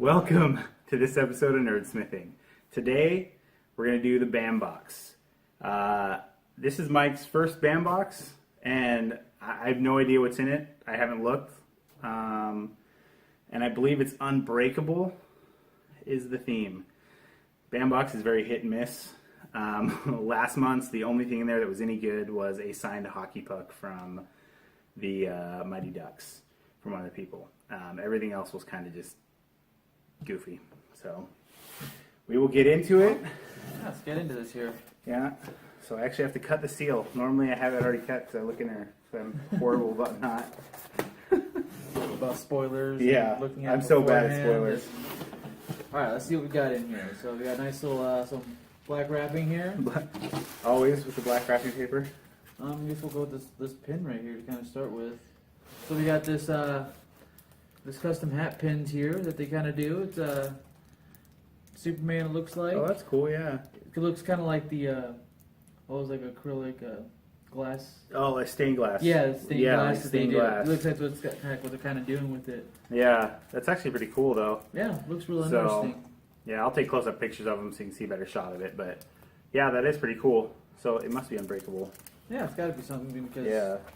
Welcome to this episode of Nerdsmithing. Today, we're going to do the Bam Box. This is Mike's first Bam Box, and I have no idea what's in it. I haven't looked. And I believe it's Unbreakable is the theme. Bam Box is very hit and miss. Last month, the only thing in there that was any good was a signed hockey puck from the Mighty Ducks from one of the people. Everything else was kind of just goofy. So we will get into it. Yeah, let's get into this here. Yeah. So I actually have to cut the seal. Normally I have it already cut because I look in there. So I'm horrible about not. About spoilers. Yeah, looking at I'm so bad at beforehand. spoilers. All right, let's see what we got in here. So we got a nice little some black wrapping here. Always with the black wrapping paper. I guess we'll go with this pin right here to kind of start with. So we got this this custom hat pins here that they kind of do. It's Superman. It looks like. Oh, that's cool. Yeah. It looks kind of like the what was like acrylic glass. Oh, like stained glass. Yeah, it's stained glass. Like that stained they do. glass. It looks like what they're kind of doing with it. Yeah, that's actually pretty cool though. Yeah, looks really So, interesting. Yeah, I'll take close-up pictures of them so you can see a better shot of it. But yeah, that is pretty cool. So it must be unbreakable. Yeah, it's got to be something because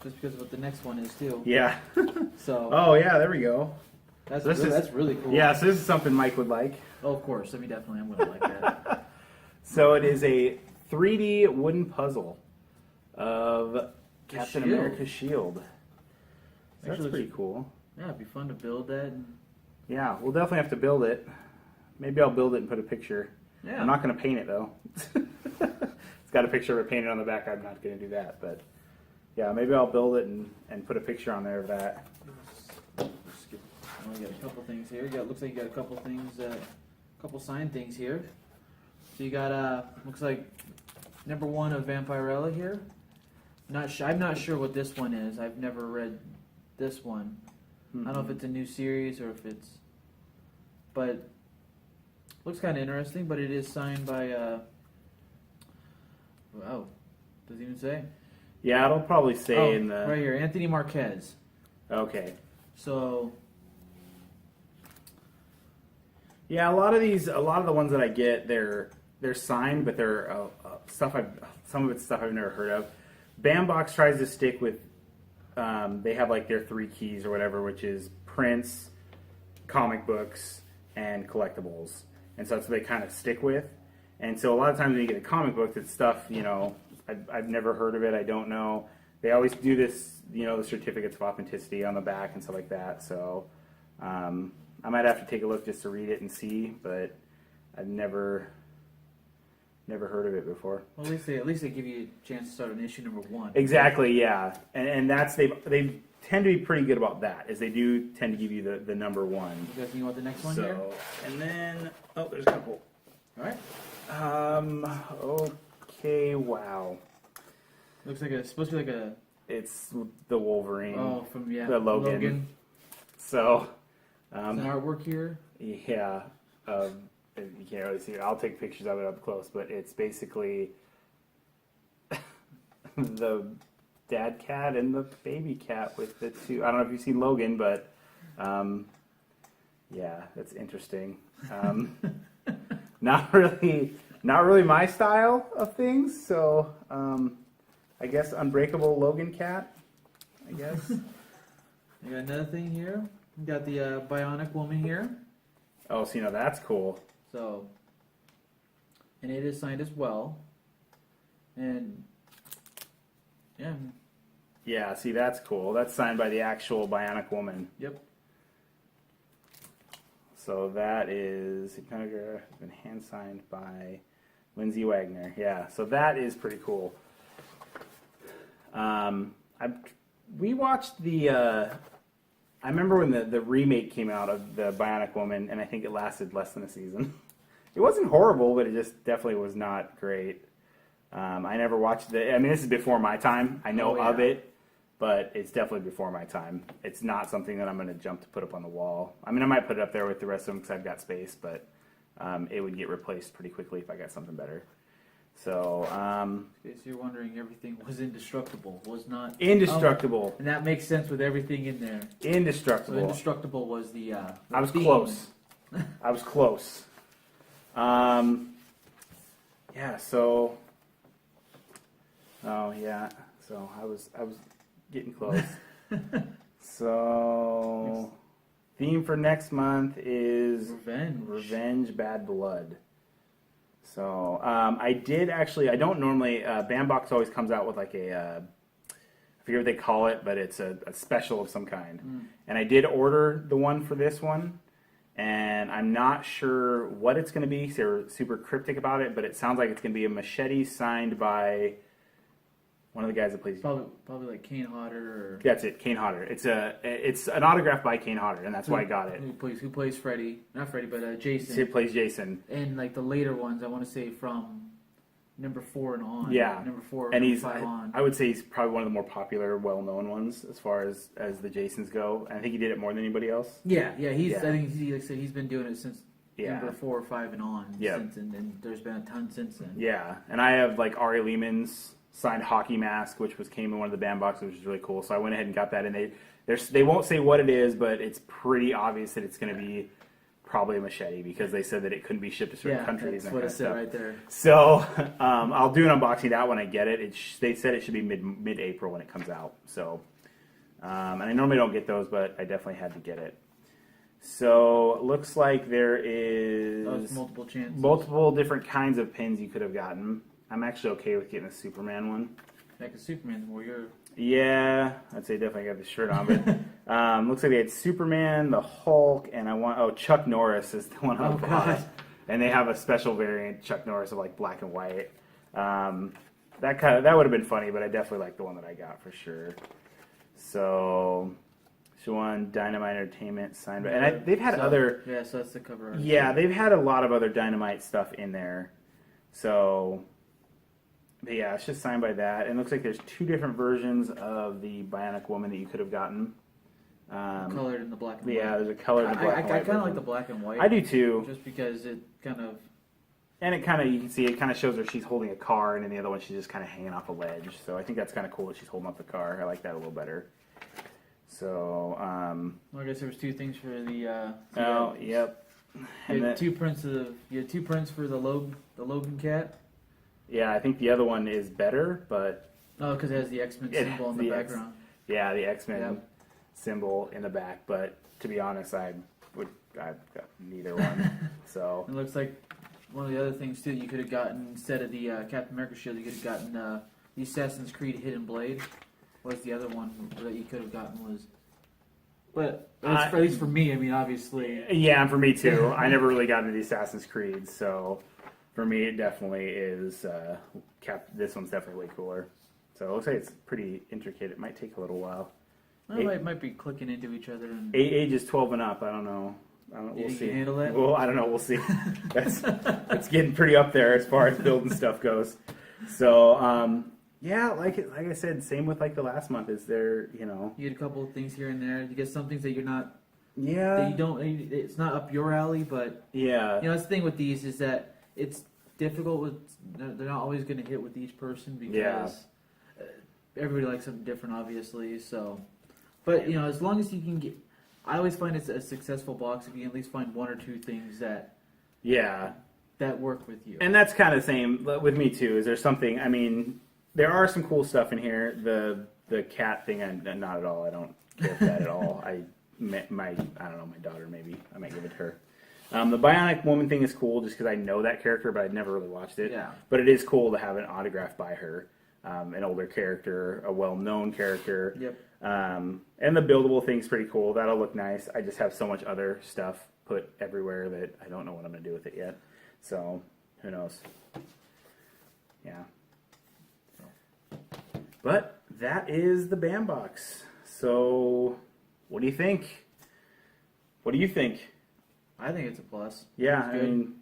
just because of what the next one is too. Yeah. So. Oh yeah, there we go. That's So that's really cool. Yeah, so this is something Mike would like. Oh, of course. I mean, definitely, I'm gonna like that. So it is a 3D wooden puzzle of Captain shield. America's shield. So that's Actually, pretty cool. Yeah, it'd be fun to build that. Yeah, we'll definitely have to build it. Maybe I'll build it and put a picture. Yeah. I'm not going to paint it though. It's got a picture of it painted on the back. I'm not going to do that, but yeah, maybe I'll build it and put a picture on there of that. We got a couple things here. Looks like you got a couple things, couple signed things here. So you got looks like #1 of Vampirella here. I'm not sure what this one is. I've never read this one. I don't know if it's a new series or if it's, but looks kind of interesting. But it is signed by wow, does it even say? Yeah, it'll probably say in the right here, Anthony Marquez. Okay. So. Yeah, a lot of the ones that I get, they're signed, but they're some of it's stuff I've never heard of. Bam Box tries to stick with, they have like their 3 keys or whatever, which is prints, comic books, and collectibles. And so that's what they kind of stick with. And so a lot of times when you get a comic book, it's stuff, I've never heard of it, I don't know. They always do this, the certificates of authenticity on the back and stuff like that. So I might have to take a look just to read it and see, but I've never heard of it before. Well, at least they give you a chance to start on issue #1. Exactly, yeah, and that's they tend to be pretty good about that. Is they do tend to give you the #1. You guys think about the next one here? And then there's a couple. All right. Okay. Wow. Looks like it's supposed to be like a. It's the Wolverine. Oh, from the Logan. So. Some artwork here. Yeah. You can't really see it. I'll take pictures of it up close, but it's basically the dad cat and the baby cat with the two. I don't know if you've seen Logan, but yeah, that's interesting. Not really my style of things. So I guess Unbreakable Logan cat. I guess. You got another thing here. We got the Bionic Woman here. Oh, so that's cool. So, and it is signed as well. And yeah. Yeah, see, that's cool. That's signed by the actual Bionic Woman. Yep. So that is been hand signed by Lindsay Wagner. Yeah, so that is pretty cool. We watched the. I remember when the remake came out of the Bionic Woman, and I think it lasted less than a season. It wasn't horrible, but it just definitely was not great. I never watched it. I mean, this is before my time. I know of it, but it's definitely before my time. It's not something that I'm going to jump to put up on the wall. I mean, I might put it up there with the rest of them because I've got space, but it would get replaced pretty quickly if I got something better. So, okay, so you're wondering everything was indestructible, was not... Indestructible. And that makes sense with everything in there. Indestructible. So indestructible was the I was theme. close. I was close. Yeah, so... Oh, yeah. So I was getting close. So... Theme for next month is... Revenge, Bad Blood. So, I did actually... I don't normally... Bam Box always comes out with like a... I forget what they call it, but it's a special of some kind. And I did order the one for this one. And I'm not sure what it's going to be. They're super cryptic about it, but it sounds like it's going to be a machete signed by one of the guys that plays. Probably like Kane Hodder. Or... That's it, Kane Hodder. It's an autograph by Kane Hodder, and that's why I got it. Who plays Freddy? Not Freddy, but Jason. He plays Jason. And like the later ones, I want to say from number 4 and on. Yeah, number 4 and number 5 on. I would say he's probably one of the more popular, well-known ones as far as the Jasons go. And I think he did it more than anybody else. Yeah. I think like I said, he's been doing it since number 4 or 5 and on. Yeah, and there's been a ton since then. Yeah, and I have like Ari Lehman's signed hockey mask, which came in one of the band boxes, which is really cool. So I went ahead and got that, and they won't say what it is, but it's pretty obvious that it's going to be probably a machete because they said that it couldn't be shipped to certain countries. That's what it said right there. So I'll do an unboxing of that when I get it. They said it should be mid-April when it comes out. So and I normally don't get those, but I definitely had to get it. So it looks like there is multiple chances, multiple different kinds of pins you could have gotten. I'm actually okay with getting a Superman one. Like a Superman warrior. Yeah, I'd say definitely got the shirt on, but looks like they had Superman, the Hulk, and Chuck Norris is the one I bought. And they have a special variant, Chuck Norris, of like black and white. That would have been funny, but I definitely like the one that I got for sure. So, one Dynamite Entertainment signed by, and they've had other. Yeah, so that's the cover art. Yeah, they've had a lot of other Dynamite stuff in there. So. But yeah, it's just signed by that. And it looks like there's 2 different versions of the Bionic Woman that you could have gotten. Colored in the black and white. Yeah, there's a colored and black and white. I kind of like the black and white. I do too. Just because it kind of... And it kind of, you can see, it kind of shows her she's holding a car, and in the other one she's just kind of hanging off a ledge. So I think that's kind of cool that she's holding up the car. I like that a little better. So, well, I guess there was 2 things for the... yep. You had 2 prints for the Logan cat. Yeah, I think the other one is better, but... Oh, because it has the X-Men symbol in the background. Yeah, the X-Men symbol in the back, but to be honest, I've got neither one. So it looks like one of the other things, too, that you could have gotten, instead of the Captain America shield, you could have gotten the Assassin's Creed Hidden Blade. Was the other one that you could have gotten was... But at least for me, I mean, obviously... Yeah, and for me, too. I never really got into the Assassin's Creed, so... For me, it definitely is. This one's definitely way cooler. So it looks like it's pretty intricate. It might take a little while. It might be clicking into each other. And... Ages 12 and up. I don't know. We'll see. You can handle that? Well, I don't know. We'll see. That's getting pretty up there as far as building stuff goes. So yeah, like I said, same with like the last month. Is there You get a couple of things here and there. You get some things that you're not. Yeah. That you don't. It's not up your alley, but yeah. That's the thing with these is that. It's difficult they're not always going to hit with each person because everybody likes something different, obviously. So, but as long as you can get, I always find it's a successful box if you can at least find 1 or 2 things that work with you. And that's kind of the same with me too. Is there something? I mean, there are some cool stuff in here. The cat thing, not at all. I don't care for that at all. I don't know, my daughter maybe. I might give it to her. The Bionic Woman thing is cool just because I know that character, but I'd never really watched it. Yeah. But it is cool to have an autograph by her, an older character, a well-known character. Yep. And the buildable thing's pretty cool. That'll look nice. I just have so much other stuff put everywhere that I don't know what I'm going to do with it yet. So, who knows? Yeah. But that is the Bam Box. So, what do you think? What do you think? I think it's a plus. Yeah, I mean,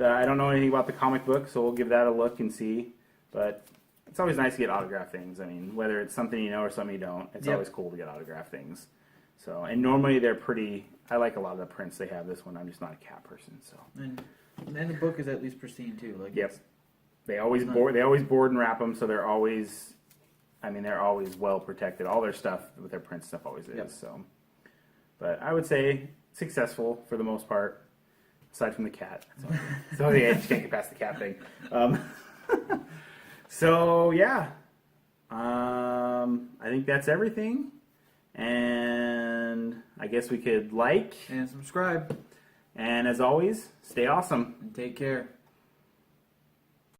I don't know anything about the comic book, so we'll give that a look and see. But it's always nice to get autographed things. I mean, whether it's something you know or something you don't, it's always cool to get autographed things. So, and normally they're pretty. I like a lot of the prints they have. This one, I'm just not a cat person, so. And the book is at least pristine too. Like yep. They always board and wrap them, so they're always. I mean, they're always well protected. All their stuff with their print stuff always is. Yep. So, but I would say. Successful for the most part. aside from the cat. So yeah, I just can't get past the cat thing. So yeah, I think that's everything. And I guess we could like And subscribe. and as always, stay awesome. And take care.